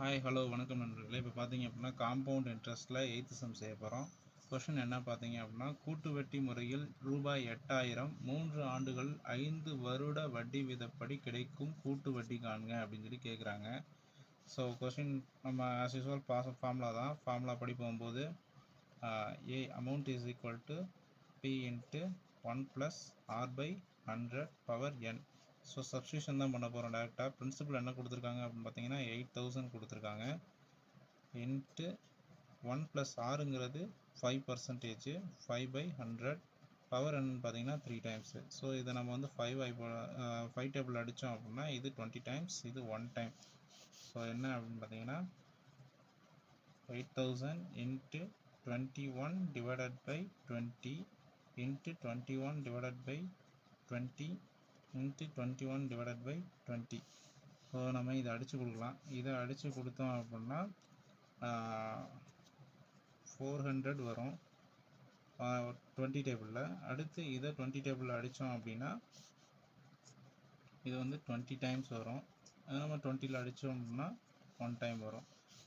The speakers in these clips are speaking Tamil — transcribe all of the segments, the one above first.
ஹாய் ஹலோ வணக்கம் நண்பர்களே. இப்போ பார்த்தீங்க அப்படின்னா காம்பவுண்ட் இன்ட்ரெஸ்ட்டில் 8th சம் செய்ய போகிறோம். கொஷின் என்ன பார்த்தீங்க அப்படின்னா, கூட்டு வட்டி முறையில் ரூபாய் 8000 3 ஆண்டுகள் 5 வருட வட்டி விதப்படி கிடைக்கும் கூட்டு வட்டி காண்க அப்படின்னு சொல்லி கேட்குறாங்க. ஸோ கொஷின் நம்ம ஆஸ் யூஸ்வல் ஃபார்முலா தான். ஃபார்முலா படி போகும்போது A amount is equal to P into 1 + r/100 power n. So substitution தான் பண்ண போகிறோம் டேரெக்டாக. பிரின்சிபல் என்ன கொடுத்துருக்காங்க அப்படின்னு பார்த்தீங்கன்னா 8000 கொடுத்துருக்காங்க. இன்ட்டு 1 + ஆறுங்கிறது 5%, 5/100 பவர் n பார்த்தீங்கன்னா 3 டைம்ஸு. ஸோ இதை நம்ம வந்து 5 டேபிள் அடித்தோம் அப்படின்னா இது 20 டைம்ஸ், இது 1 டைம். ஸோ என்ன அப்படின்னு பார்த்தீங்கன்னா 8000 into 21 divided by 20 into 21 divided by 20 into 21 divided by 20. So நம்ம இதை அடித்து கொடுக்கலாம். இதை அடித்து கொடுத்தோம் அப்படின்னா 400 வரும் 20 டேபிளில். அடுத்து இதை 20 டேபிளில் அடித்தோம் அப்படின்னா இது வந்து 20 டைம்ஸ் வரும். நம்ம 20ல் அடித்தோம் அப்படின்னா 1 டைம் வரும்.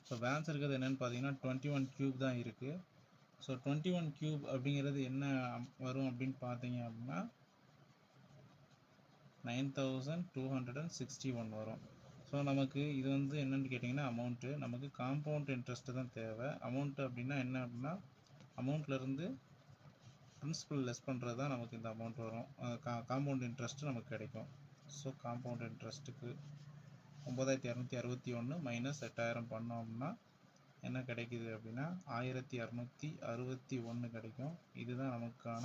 ஸோ பேலன்ஸ் இருக்கிறது என்னென்னு பார்த்தீங்கன்னா 21 கியூப் தான் இருக்குது. ஸோ 21 கியூப் அப்படிங்கிறது என்ன வரும் அப்படின்னு பார்த்தீங்க அப்படின்னா 9261 வரும். ஸோ நமக்கு இது வந்து என்னென்னு கேட்டிங்கன்னா அமௌண்ட்டு. நமக்கு காம்பவுண்ட் இன்ட்ரெஸ்ட்டு தான் தேவை. அமௌண்ட்டு அப்படின்னா என்ன அப்படின்னா அமௌண்ட்லேருந்து பிரின்சிபல் லெஸ் பண்ணுறது தான் நமக்கு இந்த அமௌண்ட் வரும். காம்பவுண்ட் இன்ட்ரெஸ்ட்டு நமக்கு கிடைக்கும். ஸோ காம்பவுண்ட் இன்ட்ரெஸ்ட்டுக்கு 9261 மைனஸ் 8000 பண்ணோம் அப்படின்னா என்ன கிடைக்குது அப்படின்னா 1261 கிடைக்கும். இதுதான் நமக்கான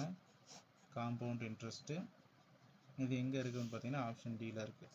காம்பவுண்ட் இன்ட்ரெஸ்ட்டு. இது எங்கே இருக்குதுன்னு பார்த்தீங்கன்னா ஆப்ஷன் டியில் இருக்குது.